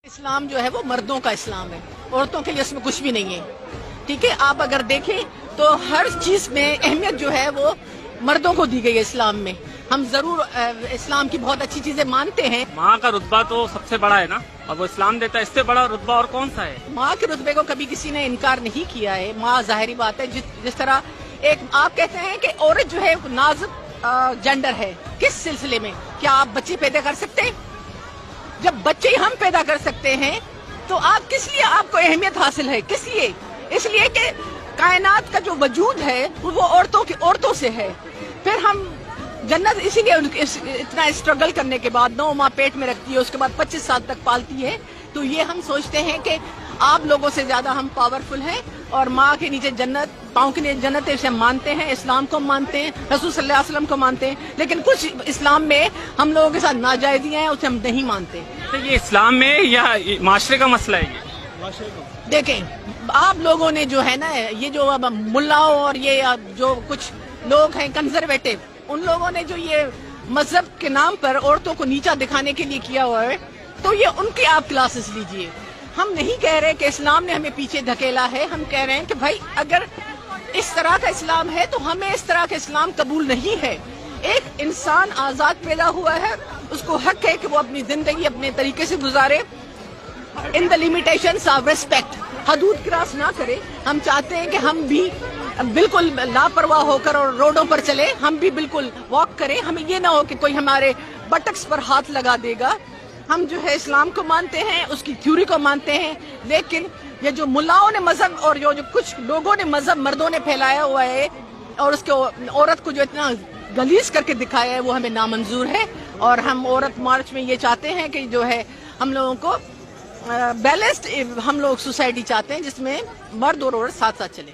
اسلام جو ہے وہ مردوں کا اسلام ہے، عورتوں کے لیے اس میں کچھ بھی نہیں ہے، ٹھیک ہے۔ آپ اگر دیکھیں تو ہر چیز میں اہمیت جو ہے وہ مردوں کو دی گئی ہے اسلام میں۔ ہم ضرور اسلام کی بہت اچھی چیزیں مانتے ہیں۔ ماں کا رتبہ تو سب سے بڑا ہے نا، اور وہ اسلام دیتا ہے، اس سے بڑا رتبہ اور کون سا ہے؟ ماں کے رتبے کو کبھی کسی نے انکار نہیں کیا ہے۔ ماں ظاہری بات ہے، جس طرح ایک آپ کہتے ہیں کہ عورت جو ہے نازک جینڈر ہے، کس سلسلے میں؟ کیا آپ بچے پیدا کر سکتے ہیں؟ جب بچے ہم پیدا کر سکتے ہیں تو آپ کس لیے آپ کو اہمیت حاصل ہے؟ کس لیے؟ اس لیے کہ کائنات کا جو وجود ہے وہ عورتوں سے ہے۔ پھر ہم جنت اسی لیے اتنا اسٹرگل کرنے کے بعد 9 ماہ پیٹ میں رکھتی ہے، اس کے بعد 25 سال تک پالتی ہے، تو یہ ہم سوچتے ہیں کہ آپ لوگوں سے زیادہ ہم پاورفل ہیں، اور ماں کے نیچے جنت، پاؤں کے نیچے جنت، اسے ہم مانتے ہیں، اسلام کو مانتے ہیں، رسول صلی اللہ علیہ وسلم کو مانتے ہیں، لیکن کچھ اسلام میں ہم لوگوں کے ساتھ ناجائزیاں ہیں، اسے ہم نہیں مانتے۔ تو یہ اسلام میں یا معاشرے کا مسئلہ ہے یہ؟ دیکھیں آپ لوگوں نے جو ہے نا، یہ جو اب ملاؤں اور یہ جو کچھ لوگ ہیں کنزرویٹو، ان لوگوں نے جو یہ مذہب کے نام پر عورتوں کو نیچا دکھانے کے لیے کیا ہوا ہے، تو یہ ان کی آپ کلاسز لیجئے۔ ہم نہیں کہہ رہے کہ اسلام نے ہمیں پیچھے دھکیلا ہے، ہم کہہ رہے ہیں کہ بھائی اگر اس طرح کا اسلام ہے تو ہمیں اس طرح کا اسلام قبول نہیں ہے۔ ایک انسان آزاد پیدا ہوا ہے، اس کو حق ہے کہ وہ اپنی زندگی اپنے طریقے سے گزارے، ان دا لمیٹیشنس آف ریسپیکٹ، حدود کراس نہ کرے۔ ہم چاہتے ہیں کہ ہم بھی بالکل لاپرواہ ہو کر اور روڈوں پر چلے، ہم بھی بالکل واک کریں، ہمیں یہ نہ ہو کہ کوئی ہمارے بٹکس پر ہاتھ لگا دے گا۔ ہم جو ہے اسلام کو مانتے ہیں، اس کی تھیوری کو مانتے ہیں، لیکن یہ جو ملاؤں نے مذہب اور جو کچھ لوگوں نے مذہب مردوں نے پھیلایا ہوا ہے، اور اس کو عورت کو جو اتنا غلیظ کر کے دکھایا ہے، وہ ہمیں نامنظور ہے۔ اور ہم عورت مارچ میں یہ چاہتے ہیں کہ جو ہے ہم لوگوں کو بیلنسڈ ہم لوگ سوسائٹی چاہتے ہیں، جس میں مرد اور عورت ساتھ ساتھ چلیں۔